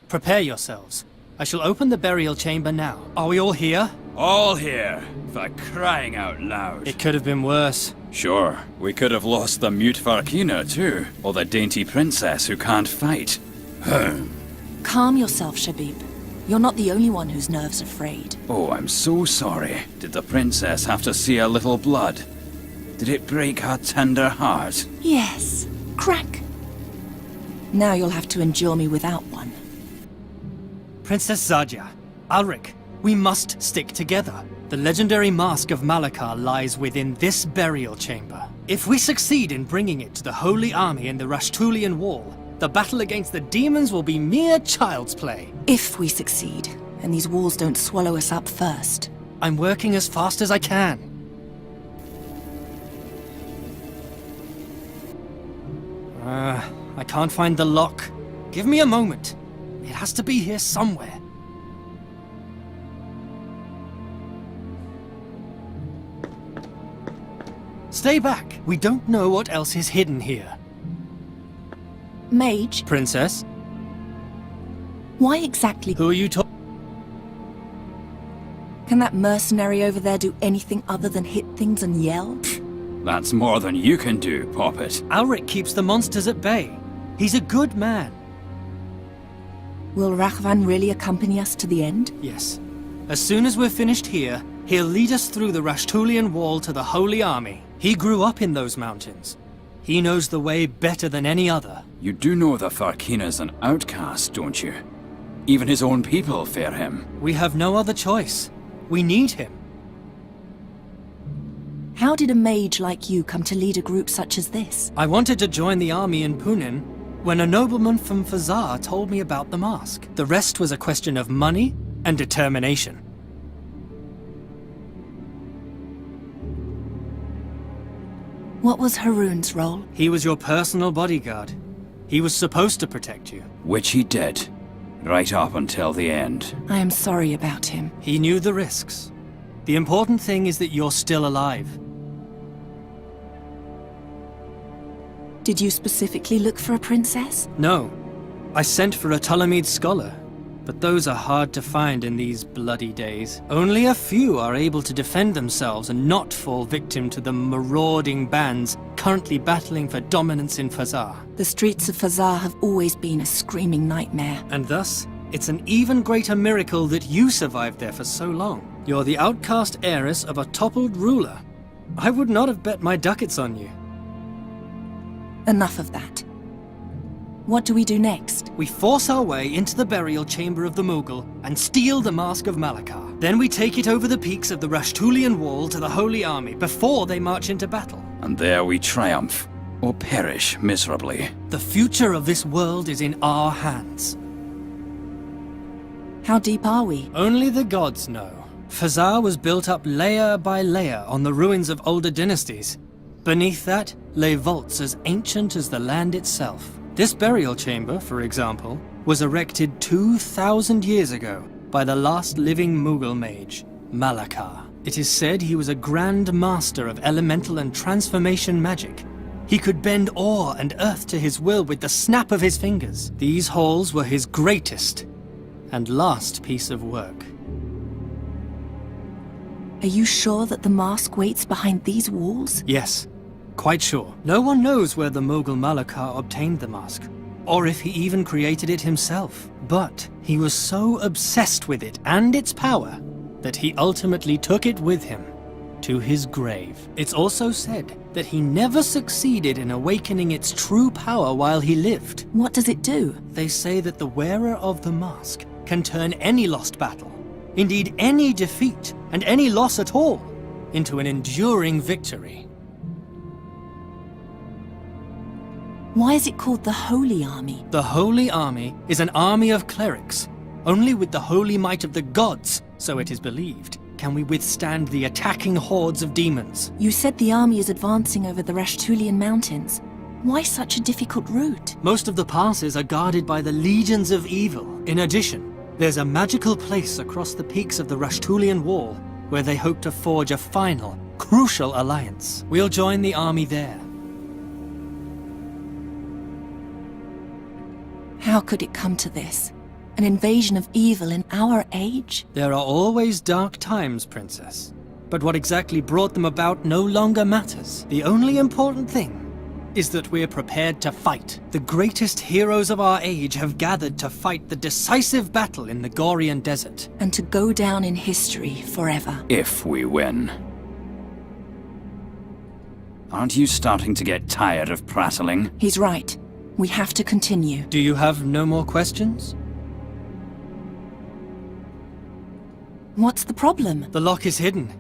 Prepare yourselves. I shall open the burial chamber now. Are we all here? All here, for crying out loud. It could have been worse. Sure, we could have lost the mute Varkina too, or the dainty princess who can't fight. Calm yourself, Shabib. You're not the only one whose nerves are frayed. Oh, I'm so sorry. Did the princess have to see a little blood? Did it break her tender heart? Yes. Crack. Now you'll have to endure me without one. Princess Zadia, Alric, we must stick together. The legendary mask of Malakar lies within this burial chamber. If we succeed in bringing it to the Holy Army in the Rashtulian Wall, the battle against the demons will be mere child's play. If we succeed, and these walls don't swallow us up first. I'm working as fast as I can. I can't find the lock. Give me a moment. It has to be here somewhere. Stay back. We don't know what else is hidden here. Mage? Princess? Why exactly? Who are you talking? Can that mercenary over there do anything other than hit things and yell? That's more than you can do, Poppet. Alric keeps the monsters at bay. He's a good man. Will Raghvan really accompany us to the end? Yes. As soon as we're finished here, he'll lead us through the Rashtulian Wall to the Holy Army. He grew up in those mountains. He knows the way better than any other. You do know the Farkina's an outcast, don't you? Even his own people fear him. We have no other choice. We need him. How did a mage like you come to lead a group such as this? I wanted to join the army in Punin when a nobleman from Fazar told me about the mask. The rest was a question of money and determination. What was Haroon's role? He was your personal bodyguard. He was supposed to protect you. Which he did. Right up until the end. I am sorry about him. He knew the risks. The important thing is that you're still alive. Did you specifically look for a princess? No. I sent for a Ptolemid scholar, but those are hard to find in these bloody days. Only a few are able to defend themselves and not fall victim to the marauding bands currently battling for dominance in Fazar. The streets of Fazar have always been a screaming nightmare. And thus, it's an even greater miracle that you survived there for so long. You're the outcast heiress of a toppled ruler. I would not have bet my ducats on you. Enough of that. What do we do next? We force our way into the burial chamber of the Mughal and steal the Mask of Malakar. Then we take it over the peaks of the Rashtulian Wall to the Holy Army before they march into battle. And there we triumph, or perish miserably. The future of this world is in our hands. How deep are we? Only the gods know. Fazar was built up layer by layer on the ruins of older dynasties. Beneath that lay vaults as ancient as the land itself. This burial chamber, for example, was erected 2,000 years ago by the last living Mughal mage, Malakar. It is said he was a grand master of elemental and transformation magic. He could bend ore and earth to his will with the snap of his fingers. These halls were his greatest and last piece of work. Are you sure that the mask waits behind these walls? Yes, quite sure. No one knows where the Mughal Malakar obtained the mask, or if he even created it himself. But he was so obsessed with it and its power that he ultimately took it with him to his grave. It's also said that he never succeeded in awakening its true power while he lived. What does it do? They say that the wearer of the mask can turn any lost battle, indeed any defeat and any loss at all, into an enduring victory. Why is it called the Holy Army? The Holy Army is an army of clerics. Only with the holy might of the gods, so it is believed, can we withstand the attacking hordes of demons. You said the army is advancing over the Rashtulian mountains. Why such a difficult route? Most of the passes are guarded by the legions of evil. In addition, there's a magical place across the peaks of the Rashtulian Wall where they hope to forge a final, crucial alliance. We'll join the army there. How could it come to this? An invasion of evil in our age? There are always dark times, Princess. But what exactly brought them about no longer matters. The only important thing is that we're prepared to fight. The greatest heroes of our age have gathered to fight the decisive battle in the Gorian desert. And to go down in history forever. If we win. Aren't you starting to get tired of prattling? He's right. We have to continue. Do you have no more questions? What's the problem? The lock is hidden.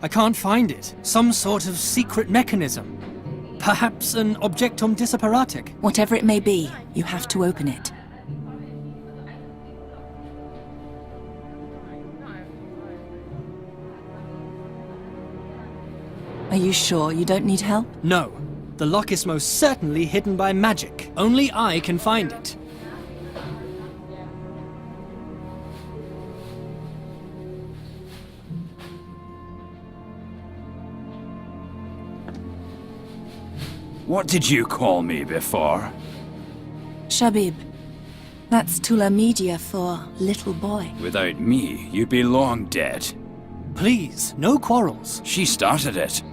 I can't find it. Some sort of secret mechanism. Perhaps an objectum disapparatic. Whatever it may be, you have to open it. Are you sure you don't need help? No. The lock is most certainly hidden by magic. Only I can find it. What did you call me before? Shabib. That's Tula Media for little boy. Without me, you'd be long dead. Please, no quarrels. She started it.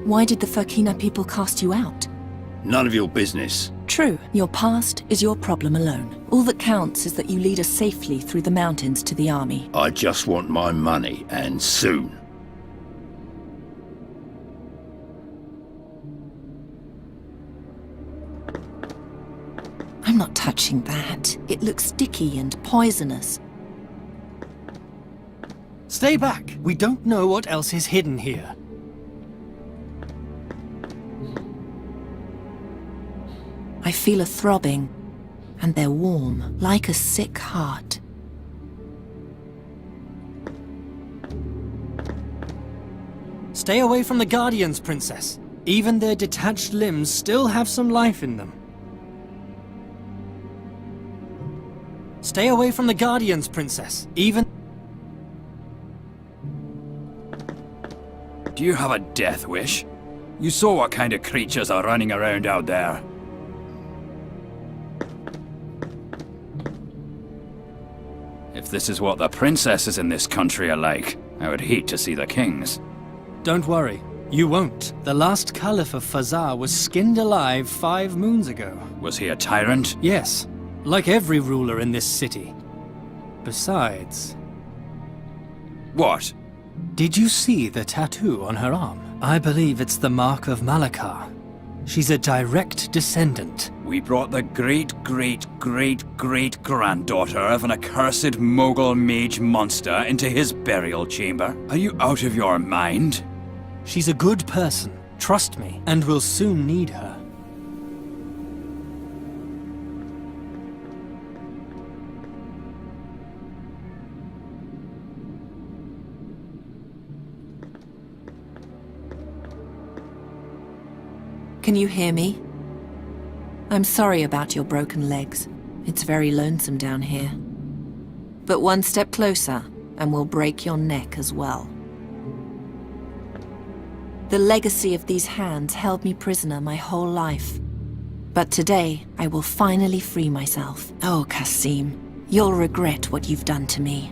Why did the Furkina people cast you out? None of your business. True, your past is your problem alone. All that counts is that you lead us safely through the mountains to the army. I just want my money, and soon. I'm not touching that. It looks sticky and poisonous. Stay back. We don't know what else is hidden here. I feel a throbbing, and they're warm, like a sick heart. Stay away from the Guardians, Princess. Even their detached limbs still have some life in them. Stay away from the Guardians, Princess. Even... Do you have a death wish? You saw what kind of creatures are running around out there. If this is what the princesses in this country are like, I would hate to see the kings. Don't worry. You won't. The last Caliph of Fazar was skinned alive 5 moons ago. Was he a tyrant? Yes, like every ruler in this city. Besides... What? Did you see the tattoo on her arm? I believe it's the mark of Malakar. She's a direct descendant. We brought the great-great-great-great-granddaughter of an accursed Mogul mage monster into his burial chamber. Are you out of your mind? She's a good person, trust me, and we'll soon need her. Can you hear me? I'm sorry about your broken legs. It's very lonesome down here. But one step closer, and we'll break your neck as well. The legacy of these hands held me prisoner my whole life. But today, I will finally free myself. Oh, Kasim, you'll regret what you've done to me.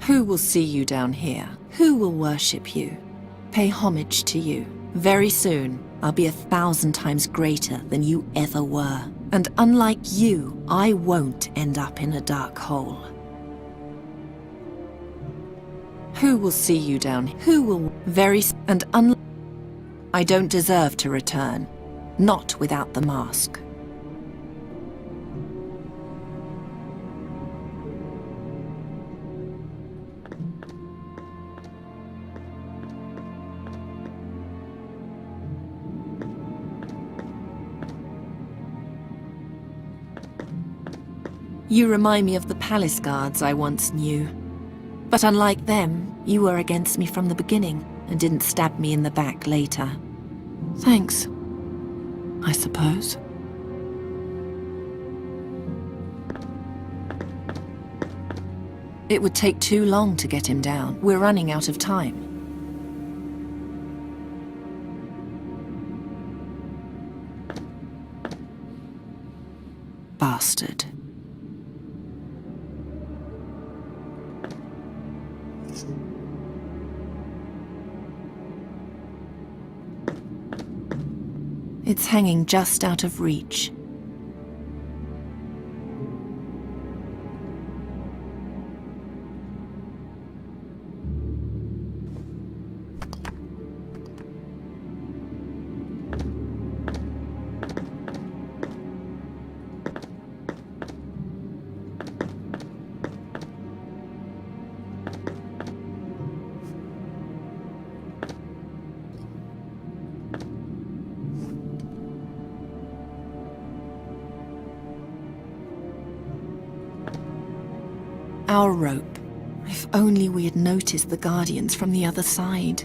Who will see you down here? Who will worship you? Pay homage to you. Very soon, I'll be 1,000 times greater than you ever were. And unlike you, I won't end up in a dark hole. Who will see you down? Who will I don't deserve to return. Not without the mask. You remind me of the palace guards I once knew. But unlike them, you were against me from the beginning and didn't stab me in the back later. Thanks, I suppose. It would take too long to get him down. We're running out of time. It's hanging just out of reach. Our rope. If only we had noticed the Guardians from the other side.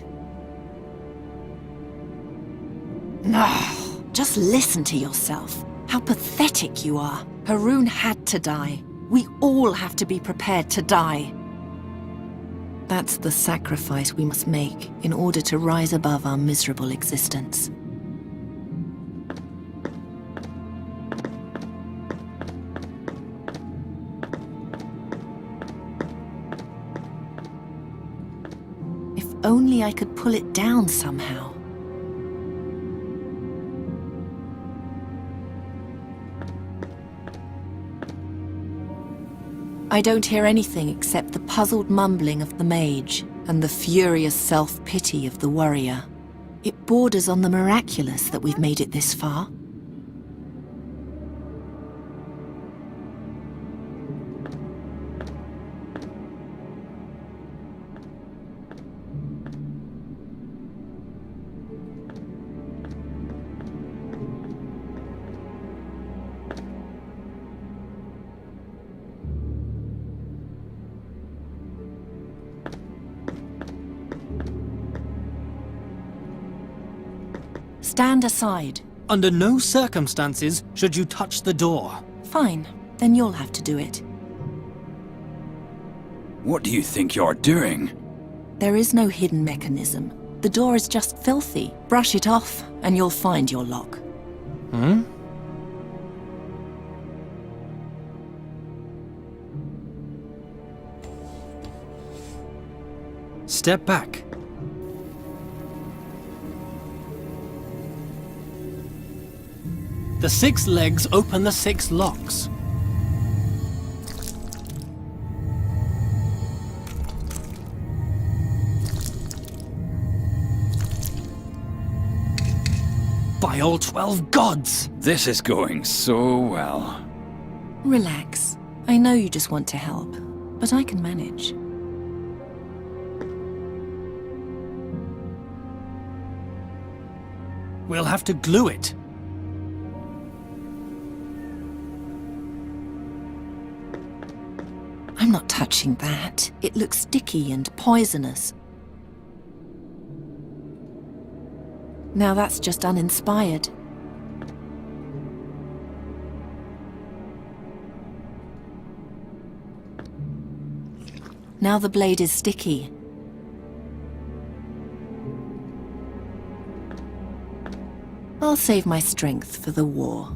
No, just listen to yourself. How pathetic you are. Haroon had to die. We all have to be prepared to die. That's the sacrifice we must make in order to rise above our miserable existence. If only I could pull it down somehow. I don't hear anything except the puzzled mumbling of the mage and the furious self-pity of the warrior. It borders on the miraculous that we've made it this far. Stand aside. Under no circumstances should you touch the door. Fine, then you'll have to do it. What do you think you're doing? There is no hidden mechanism. The door is just filthy. Brush it off, and you'll find your lock. Hmm? Step back. The 6 legs open the 6 locks. By all 12 gods! This is going so well. Relax. I know you just want to help, but I can manage. We'll have to glue it. I'm not touching that. It looks sticky and poisonous. Now that's just uninspired. Now the blade is sticky. I'll save my strength for the war.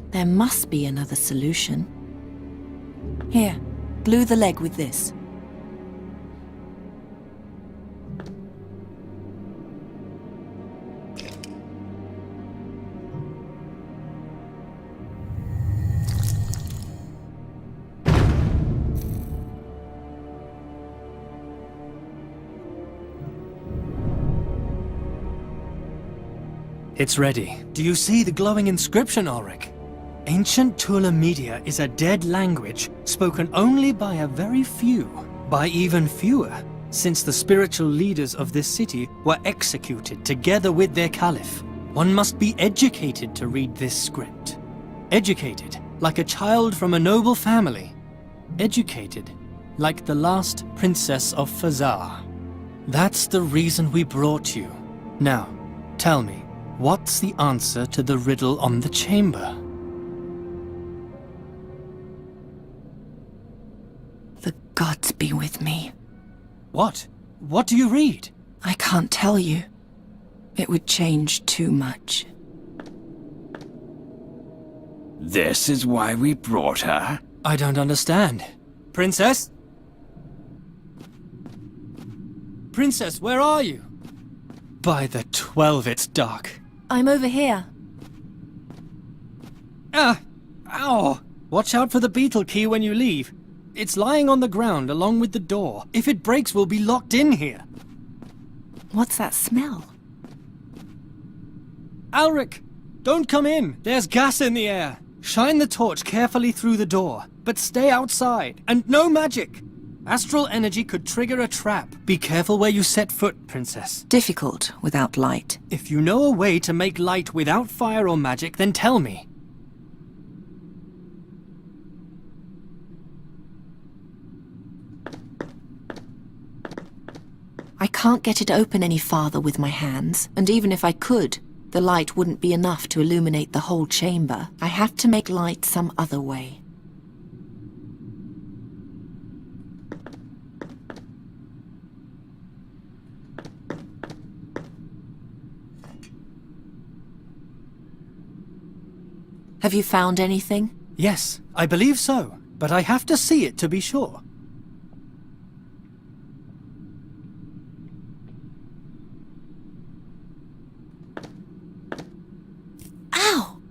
There must be another solution. Here, glue the leg with this. It's ready. Do you see the glowing inscription, Ulrich? Ancient Tula Media is a dead language spoken only by a very few, by even fewer, since the spiritual leaders of this city were executed together with their caliph. One must be educated to read this script. Educated, like a child from a noble family. Educated, like the last princess of Fazar. That's the reason we brought you. Now, tell me, what's the answer to the riddle on the chamber? The gods be with me. What? What do you read? I can't tell you. It would change too much. This is why we brought her? I don't understand. Princess? Princess, where are you? By the 12, it's dark. I'm over here. Ah! Ow! Watch out for the beetle key when you leave. It's lying on the ground along with the door. If it breaks, we'll be locked in here. What's that smell? Alric! Don't come in! There's gas in the air! Shine the torch carefully through the door, but stay outside, and no magic! Astral energy could trigger a trap. Be careful where you set foot, Princess. Difficult without light. If you know a way to make light without fire or magic, then tell me. I can't get it open any farther with my hands, and even if I could, the light wouldn't be enough to illuminate the whole chamber. I have to make light some other way. Have you found anything? Yes, I believe so, but I have to see it to be sure. Ow!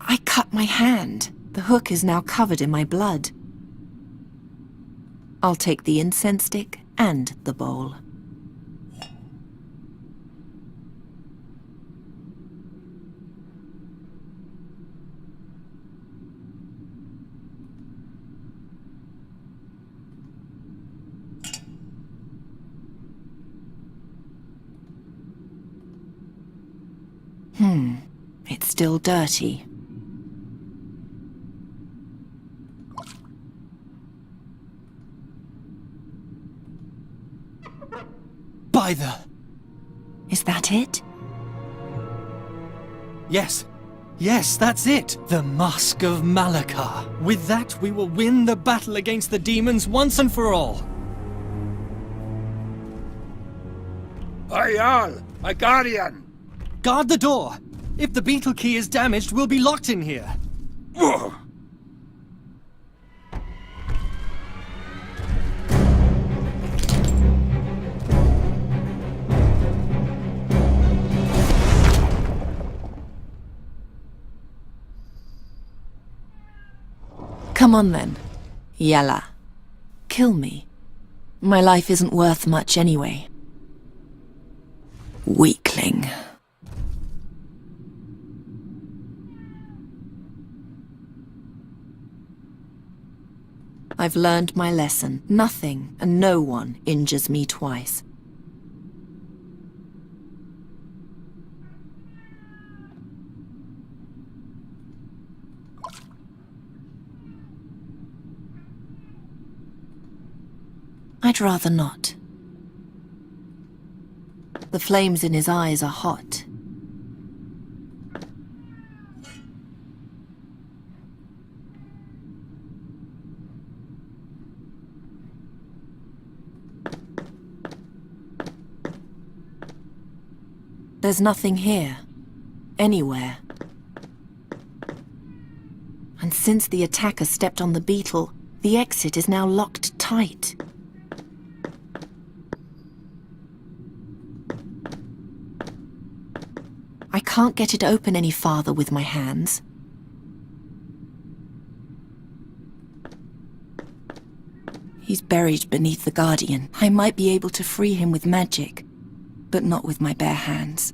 I cut my hand. The hook is now covered in my blood. I'll take the incense stick and the bowl. It's still dirty. By the... Is that it? Yes. Yes, that's it. The Mask of Malakar. With that, we will win the battle against the demons once and for all. Ayal, a guardian! Guard the door. If the beetle key is damaged, we'll be locked in here. Ugh. Come on then. Yalla. Kill me. My life isn't worth much anyway. Weakling. I've learned my lesson. Nothing and no one injures me twice. I'd rather not. The flames in his eyes are hot. There's nothing here. Anywhere. And since the attacker stepped on the beetle, the exit is now locked tight. I can't get it open any farther with my hands. He's buried beneath the Guardian. I might be able to free him with magic, but not with my bare hands.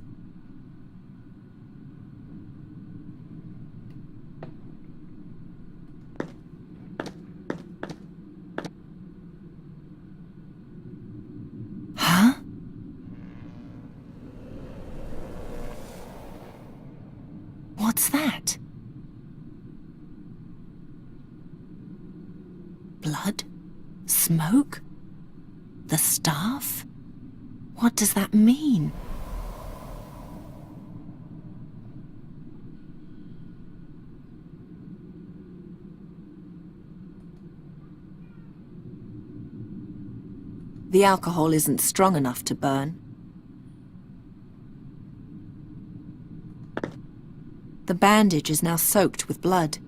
Huh? What's that? Blood? Smoke? The staff? What does that mean? The alcohol isn't strong enough to burn. The bandage is now soaked with blood.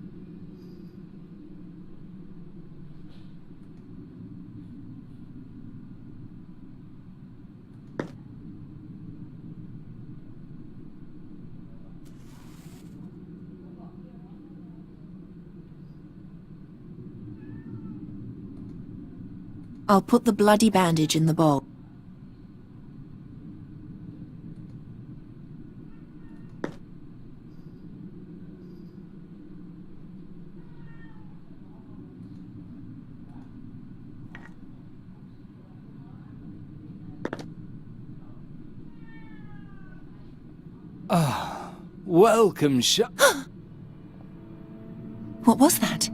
I'll put the bloody bandage in the bowl. Welcome, What was that?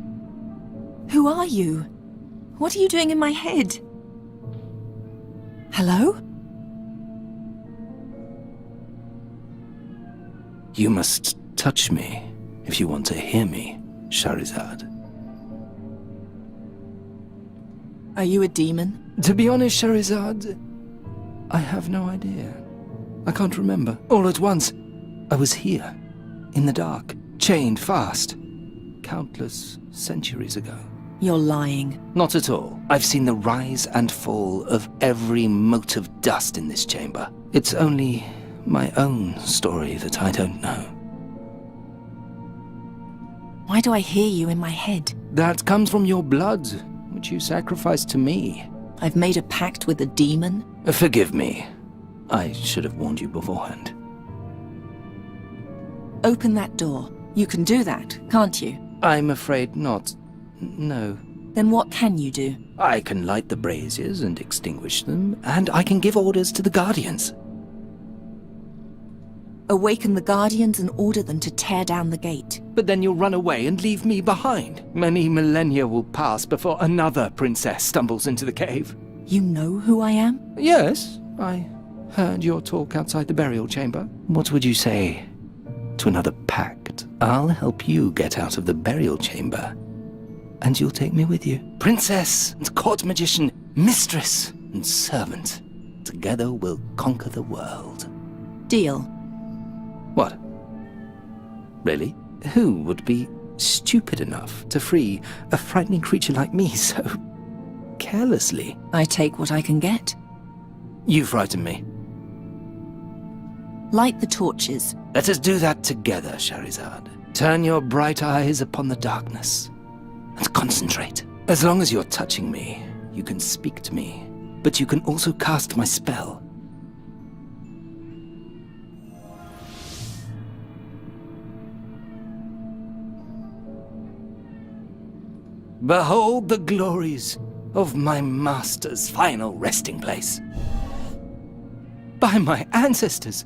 Who are you? What are you doing in my head? Hello? You must touch me if you want to hear me, Shahrazad. Are you a demon? To be honest, Shahrazad, I have no idea. I can't remember. All at once, I was here, in the dark, chained fast, countless centuries ago. You're lying. Not at all. I've seen the rise and fall of every mote of dust in this chamber. It's only my own story that I don't know. Why do I hear you in my head? That comes from your blood, which you sacrificed to me. I've made a pact with a demon? Forgive me. I should have warned you beforehand. Open that door. You can do that, can't you? I'm afraid not. No. Then what can you do? I can light the braziers and extinguish them, and I can give orders to the Guardians. Awaken the Guardians and order them to tear down the gate. But then you'll run away and leave me behind. Many millennia will pass before another princess stumbles into the cave. You know who I am? Yes, I heard your talk outside the burial chamber. What would you say to another pact? I'll help you get out of the burial chamber, and you'll take me with you. Princess and court magician, mistress and servant. Together we'll conquer the world. Deal. What? Really? Who would be stupid enough to free a frightening creature like me so carelessly? I take what I can get. You frighten me. Light the torches. Let us do that together, Shahrazad. Turn your bright eyes upon the darkness and concentrate. As long as you're touching me, you can speak to me, but you can also cast my spell. Behold the glories of my master's final resting place. By my ancestors!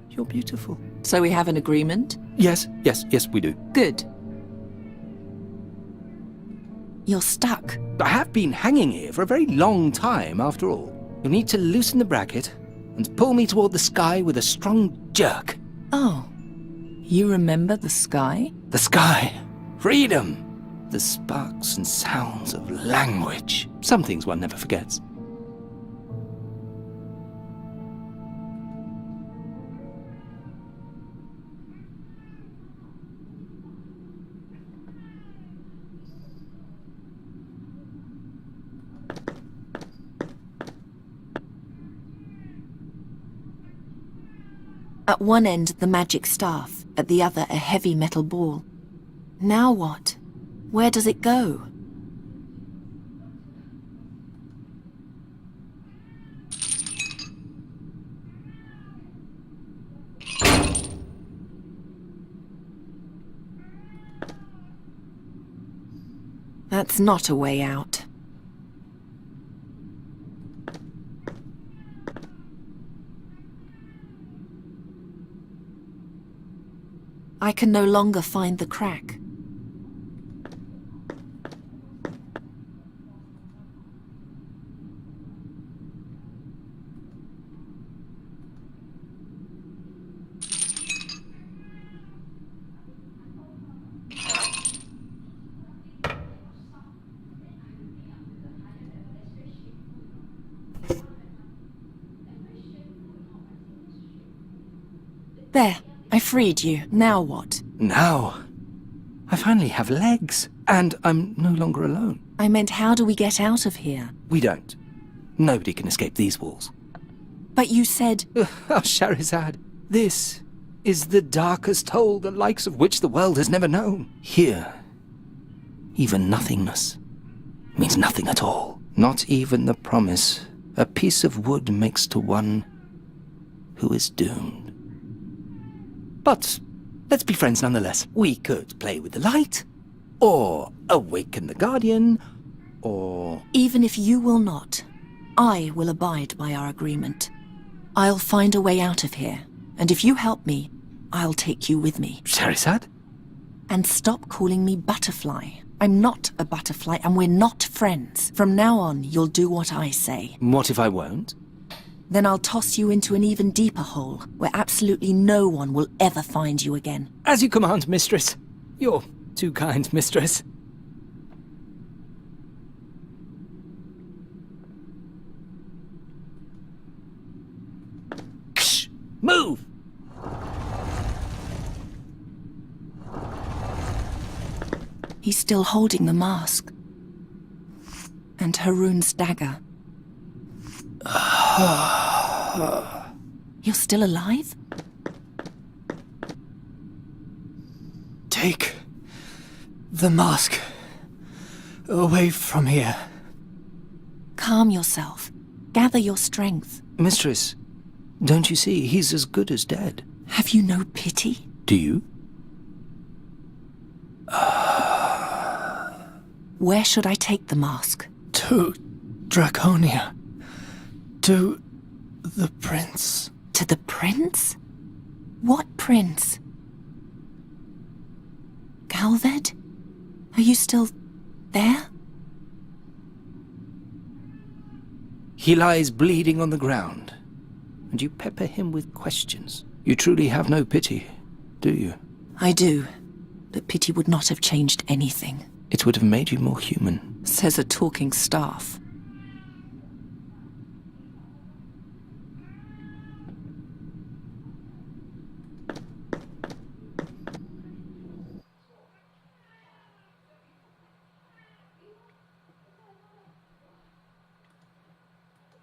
You're beautiful. So we have an agreement? Yes, we do. Good. You're stuck. I have been hanging here for a very long time, after all. You'll need to loosen the bracket and pull me toward the sky with a strong jerk. Oh. You remember the sky? The sky. Freedom. The sparks and sounds of language. Some things one never forgets. At one end, the magic staff. At the other, a heavy metal ball. Now what? Where does it go? That's not a way out. I can no longer find the crack. There, I freed you. Now what? Now, I finally have legs, and I'm no longer alone. I meant, how do we get out of here? We don't. Nobody can escape these walls. But you said... Oh, Shahrazad, this is the darkest hole, the likes of which the world has never known. Here, even nothingness means nothing at all. Not even the promise a piece of wood makes to one who is doomed. But let's be friends nonetheless. We could play with the light, or awaken the Guardian, or... Even if you will not, I will abide by our agreement. I'll find a way out of here, and if you help me, I'll take you with me. Sherazad? And stop calling me Butterfly. I'm not a butterfly, and we're not friends. From now on, you'll do what I say. What if I won't? Then I'll toss you into an even deeper hole, where absolutely no one will ever find you again. As you command, mistress. You're too kind, mistress. Ksh! Move! He's still holding the mask. And Haroon's dagger. You're still alive? Take the mask away from here. Calm yourself. Gather your strength. Mistress, don't you see? He's as good as dead. Have you no pity? Do you? Where should I take the mask? To Draconia. To the prince. To the prince? What prince? Galved? Are you still there? He lies bleeding on the ground, and you pepper him with questions. You truly have no pity, do you? I do, but pity would not have changed anything. It would have made you more human. Says a talking staff.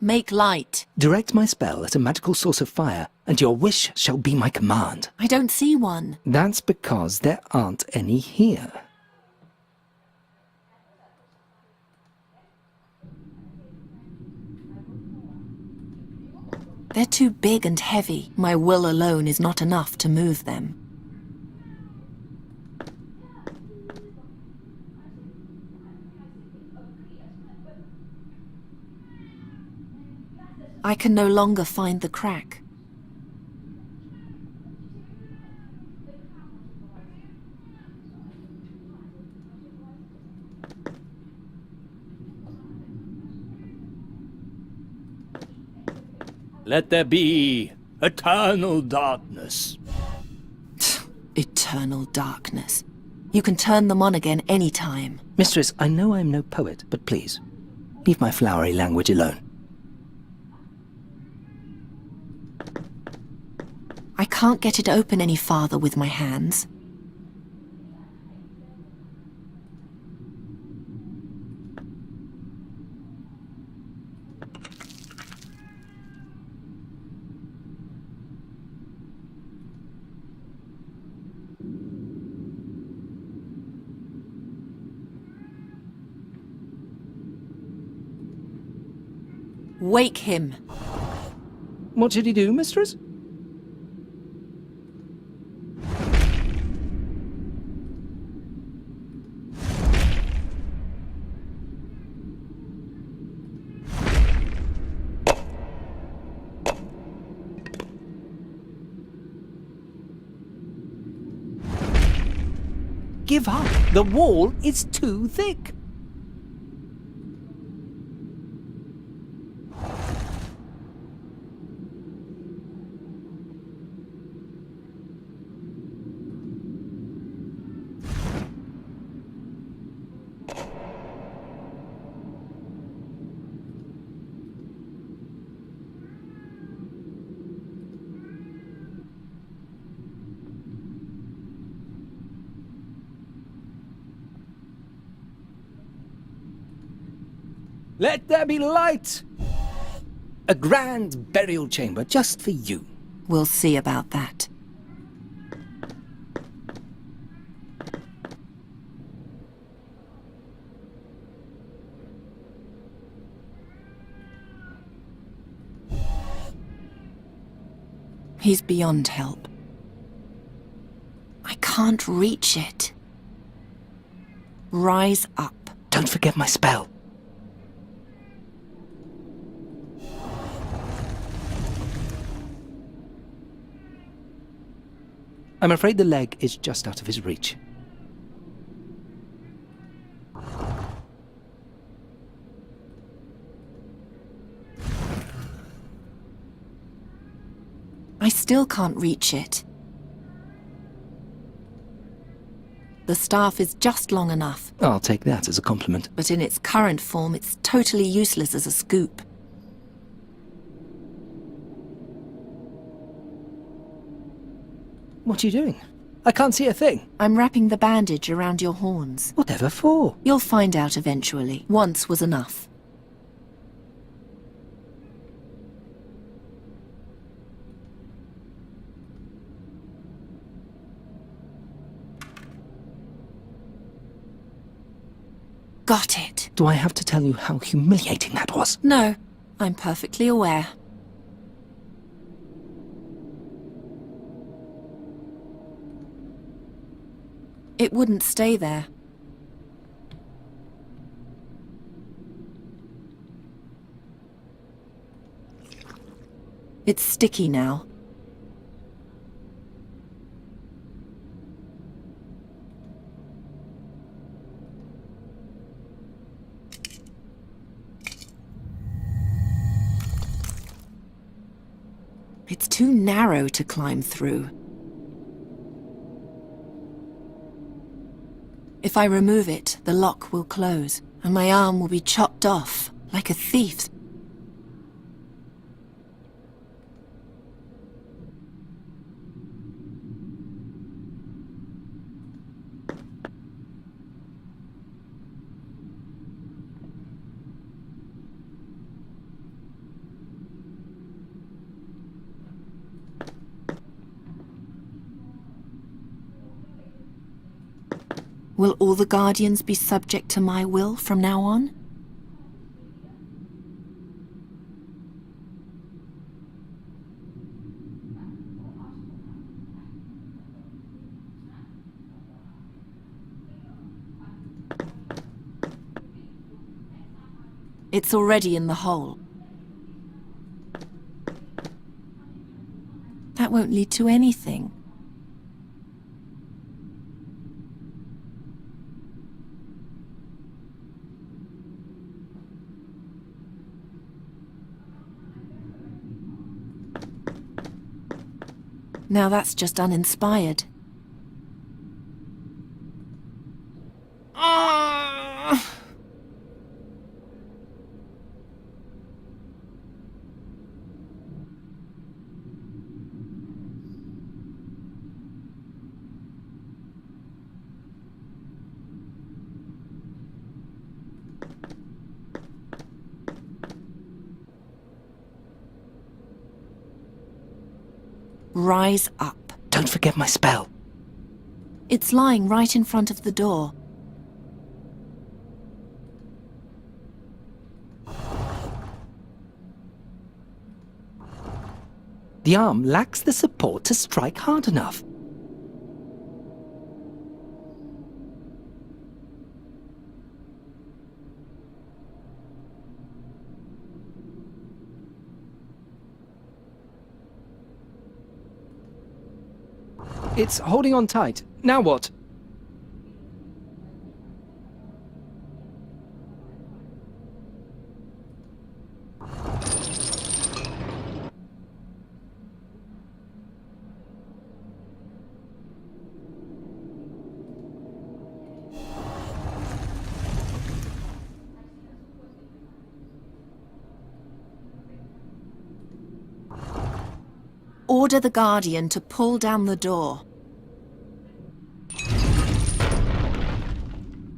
Make light. Direct my spell at a magical source of fire, and your wish shall be my command. I don't see one. That's because there aren't any here. They're too big and heavy. My will alone is not enough to move them. I can no longer find the crack. Let there be eternal darkness. Eternal darkness. You can turn them on again any time. Mistress, I know I'm no poet, but please, leave my flowery language alone. I can't get it open any farther with my hands. Wake him. What should he do, mistress? Give up. The wall is too thick. Let there be light! A grand burial chamber just for you. We'll see about that. He's beyond help. I can't reach it. Rise up. Don't forget my spell. I'm afraid the leg is just out of his reach. I still can't reach it. The staff is just long enough, I'll take that as a compliment. but in its current form, it's totally useless as a scoop. What are you doing? I can't see a thing. I'm wrapping the bandage around your horns. Whatever for? You'll find out eventually. Once was enough. Got it. Do I have to tell you how humiliating that was? No, I'm perfectly aware. It wouldn't stay there. It's sticky now. It's too narrow to climb through. If I remove it, the lock will close, and my arm will be chopped off, like a thief's. Will all the Guardians be subject to my will from now on? It's already in the hole. That won't lead to anything. Now that's just uninspired. Rise up. Don't forget my spell. It's lying right in front of the door. The arm lacks the support to strike hard enough. It's holding on tight. Now what? Order the Guardian to pull down the door.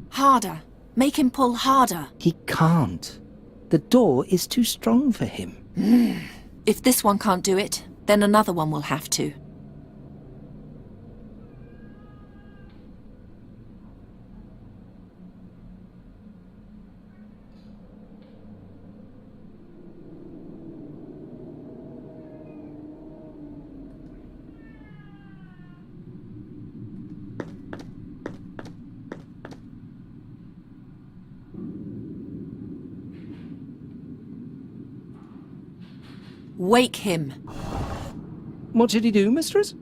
Harder. Make him pull harder. He can't. The door is too strong for him. If this one can't do it, then another one will have to. Wake him. What did he do, mistress?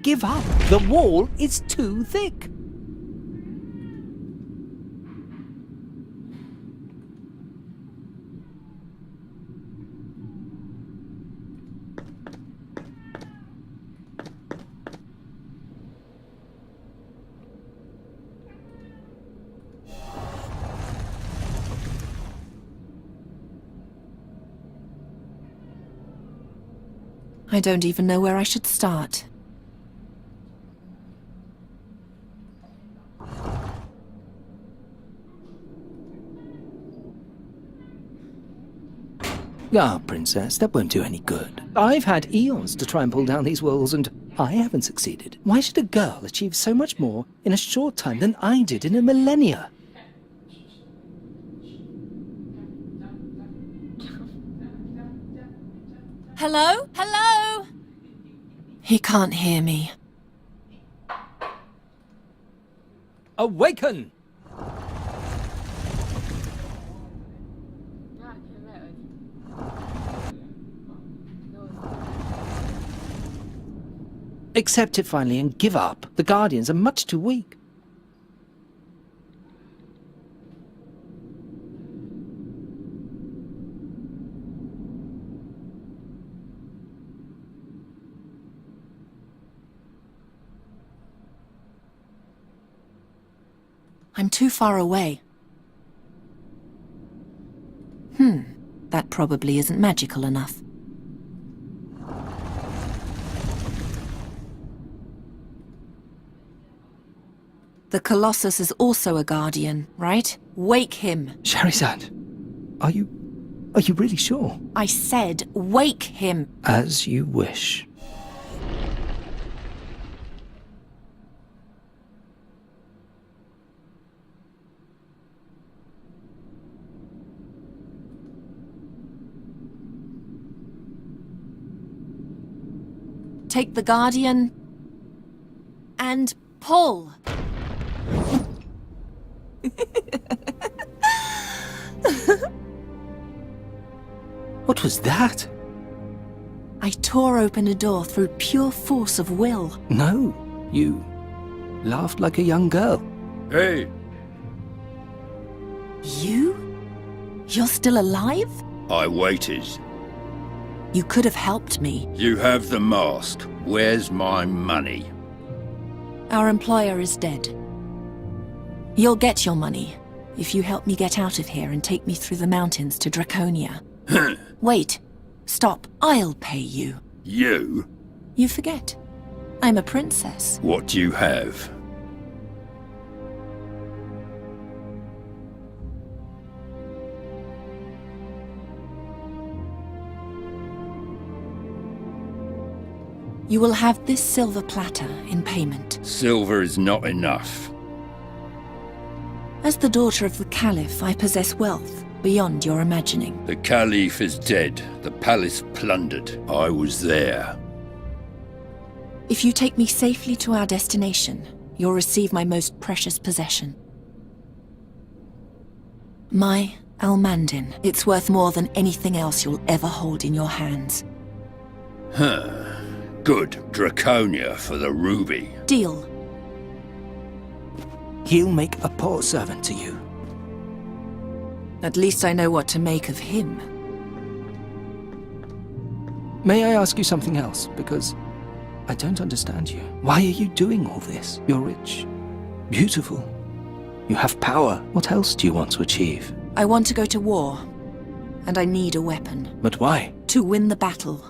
Give up. The wall is too thick. I don't even know where I should start. Ah, Princess, that won't do any good. I've had eons to try and pull down these walls, and I haven't succeeded. Why should a girl achieve so much more in a short time than I did in a millennia? Hello? Hello? He can't hear me. Awaken! Accept it finally and give up. The Guardians are much too weak. I'm too far away. That probably isn't magical enough. The Colossus is also a Guardian, right? Wake him. Charizard, are you really sure? I said wake him. As you wish. Take the Guardian and pull. What was that? I tore open a door through pure force of will. No, you laughed like a young girl. Hey, You? You're still alive? I waited. You could have helped me. You have the mask. Where's my money? Our employer is dead. You'll get your money if you help me get out of here and take me through the mountains to Draconia. Wait. Stop. I'll pay you. You? You forget. I'm a princess. What do you have? You will have this silver platter in payment. Silver is not enough. As the daughter of the Caliph, I possess wealth beyond your imagining. The Caliph is dead. The palace plundered. I was there. If you take me safely to our destination, you'll receive my most precious possession. My Almandin. It's worth more than anything else you'll ever hold in your hands. Good. Draconia for the ruby. Deal. He'll make a poor servant to you. At least I know what to make of him. May I ask you something else? Because I don't understand you. Why are you doing all this? You're rich, beautiful. You have power. What else do you want to achieve? I want to go to war, and I need a weapon. But why? To win the battle.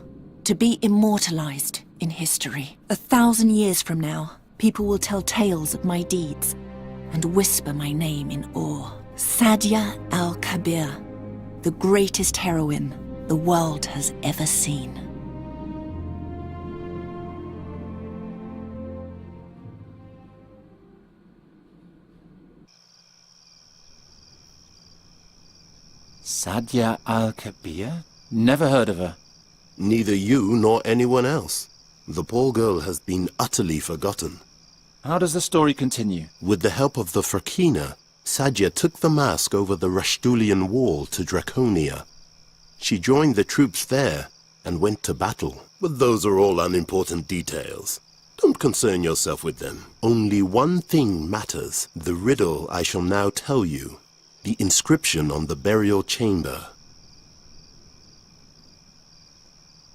To be immortalized in history. 1,000 years from now, people will tell tales of my deeds and whisper my name in awe. Sadia al-Kabir, the greatest heroine the world has ever seen. Sadia al-Kabir? Never heard of her. Neither you nor anyone else. The poor girl has been utterly forgotten. How does the story continue? With the help of the Frakina, Sadia took the mask over the Rashtulian wall to Draconia. She joined the troops there and went to battle. But those are all unimportant details. Don't concern yourself with them. Only one thing matters. The riddle I shall now tell you. The inscription on the burial chamber.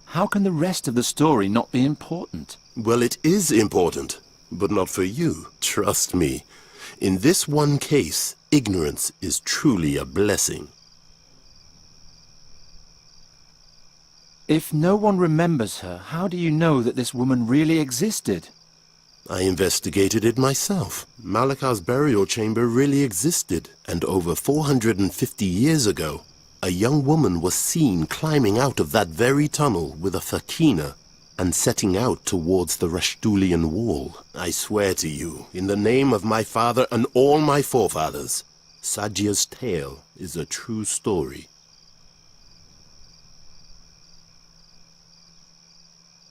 How can the rest of the story not be important? Well, it is important, but not for you. Trust me. In this one case, ignorance is truly a blessing. If no one remembers her, how do you know that this woman really existed? I investigated it myself. Malakar's burial chamber really existed, and over 450 years ago, a young woman was seen climbing out of that very tunnel with a fakina and setting out towards the Rashtulian wall. I swear to you, in the name of my father and all my forefathers, Sadia's tale is a true story.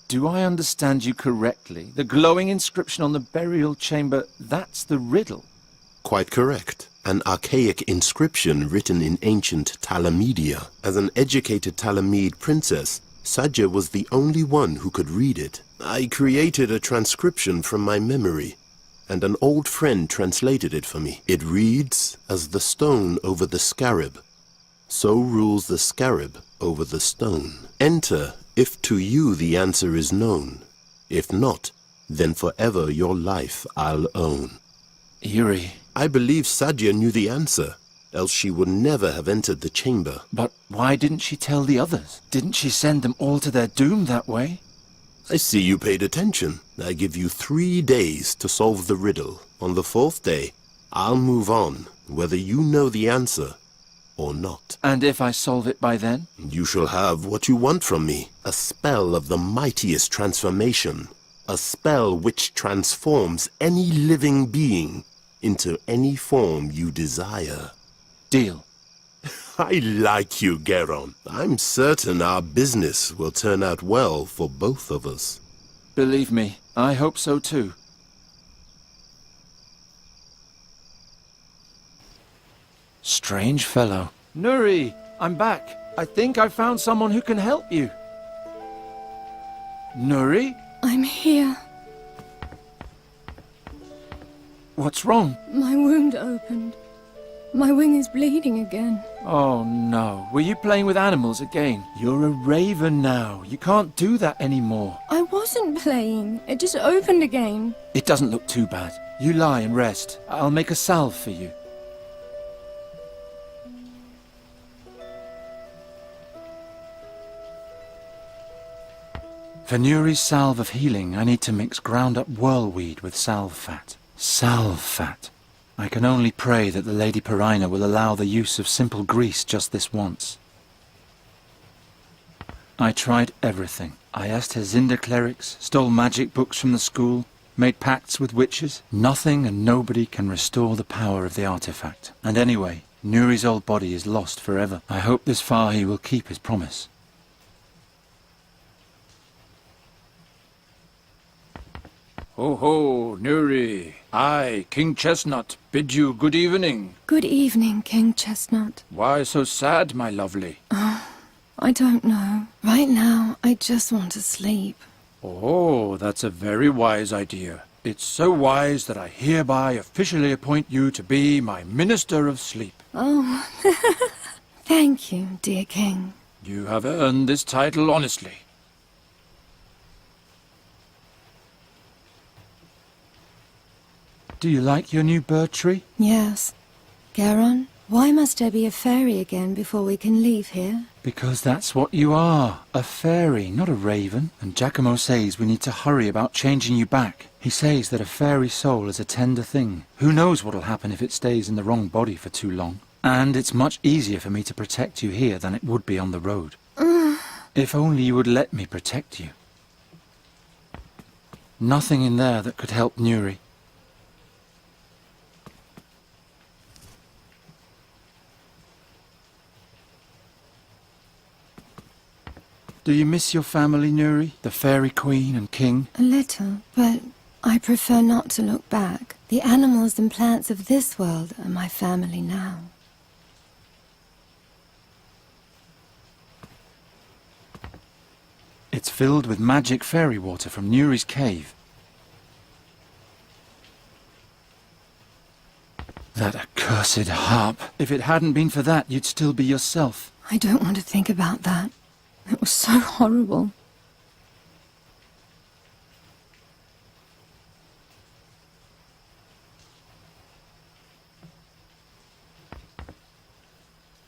Do I understand you correctly? The glowing inscription on the burial chamber, that's the riddle? Quite correct. An archaic inscription written in ancient Talamedia. As an educated Talamede princess, Sadia was the only one who could read it. I created a transcription from my memory, and an old friend translated it for me. It reads, as the stone over the scarab, so rules the scarab over the stone. Enter if to you the answer is known. If not, then forever your life I'll own. Eerie. I believe Sadia knew the answer, else she would never have entered the chamber. But why didn't she tell the others? Didn't she send them all to their doom that way? I see you paid attention. I give you 3 days to solve the riddle. On the 4th day, I'll move on, whether you know the answer or not. And if I solve it by then? You shall have what you want from me. A spell of the mightiest transformation. A spell which transforms any living being into any form you desire. Deal. I like you, Geron. I'm certain our business will turn out well for both of us. Believe me, I hope so too. Strange fellow. Nuri, I'm back. I think I found someone who can help you. Nuri? I'm here. What's wrong? My wound opened. My wing is bleeding again. Oh no. Were you playing with animals again? You're a raven now. You can't do that anymore. I wasn't playing. It just opened again. It doesn't look too bad. You lie and rest. I'll make a salve for you. For Nuri's salve of healing, I need to mix ground-up whirlweed with salve fat. Salve fat. I can only pray that the Lady Perina will allow the use of simple grease just this once. I tried everything. I asked Herzinda clerics, stole magic books from the school, made pacts with witches. Nothing and nobody can restore the power of the artifact. And anyway, Nuri's old body is lost forever. I hope this Fahi will keep his promise. Ho ho, Nuri. I, King Chestnut, bid you good evening. Good evening, King Chestnut. Why so sad, my lovely? I don't know. Right now, I just want to sleep. Oh, that's a very wise idea. It's so wise that I hereby officially appoint you to be my Minister of Sleep. Oh, thank you, dear King. You have earned this title honestly. Do you like your new bird tree? Yes. Geron, why must I be a fairy again before we can leave here? Because that's what you are. A fairy, not a raven. And Giacomo says we need to hurry about changing you back. He says that a fairy soul is a tender thing. Who knows what'll happen if it stays in the wrong body for too long. And it's much easier for me to protect you here than it would be on the road. If only you would let me protect you. Nothing in there that could help Nuri. Do you miss your family, Nuri? The fairy queen and king? A little, but I prefer not to look back. The animals and plants of this world are my family now. It's filled with magic fairy water from Nuri's cave. That accursed harp. If it hadn't been for that, you'd still be yourself. I don't want to think about that. It was so horrible.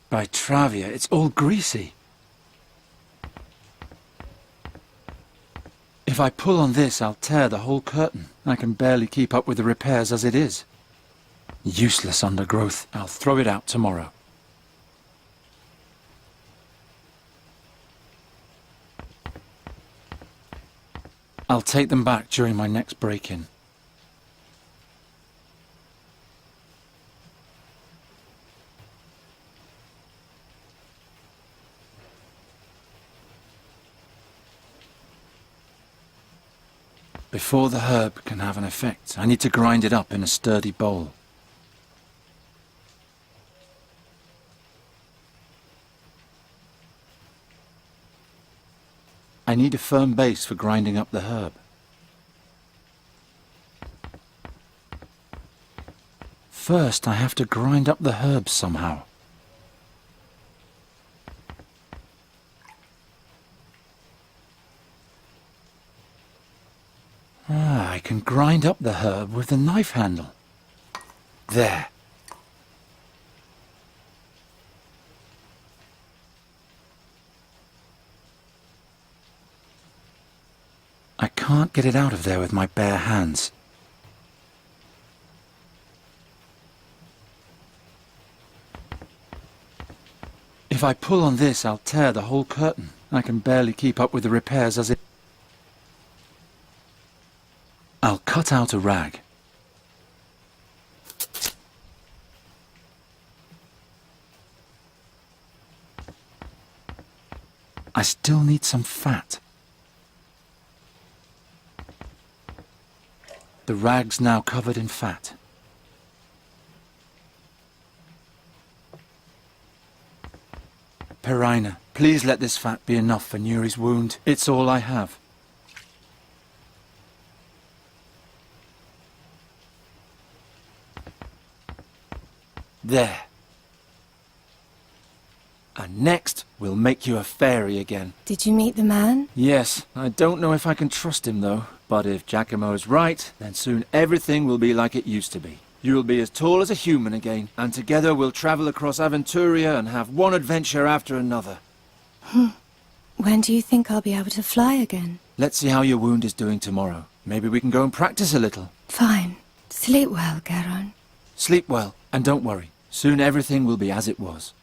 By Travia, it's all greasy. If I pull on this, I'll tear the whole curtain. I can barely keep up with the repairs as it is. Useless undergrowth. I'll throw it out tomorrow. I'll take them back during my next break-in. Before the herb can have an effect, I need to grind it up in a sturdy bowl. I need a firm base for grinding up the herb. First, I have to grind up the herbs somehow. I can grind up the herb with the knife handle. There. I can't get it out of there with my bare hands. If I pull on this, I'll tear the whole curtain. I can barely keep up with the repairs as it... I'll cut out a rag. I still need some fat. The rag's now covered in fat. Perina, please let this fat be enough for Nuri's wound. It's all I have. There. And next, we'll make you a fairy again. Did you meet the man? Yes, I don't know if I can trust him though. But if Giacomo's right, then soon everything will be like it used to be. You'll be as tall as a human again, and together we'll travel across Aventuria and have one adventure after another. When do you think I'll be able to fly again? Let's see how your wound is doing tomorrow. Maybe we can go and practice a little. Fine. Sleep well, Geron. Sleep well, and don't worry. Soon everything will be as it was.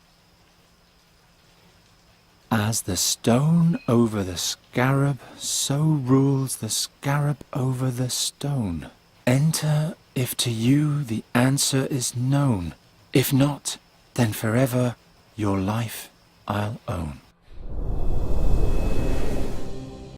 As the stone over the scarab, so rules the scarab over the stone. Enter if to you the answer is known. If not, then forever your life I'll own.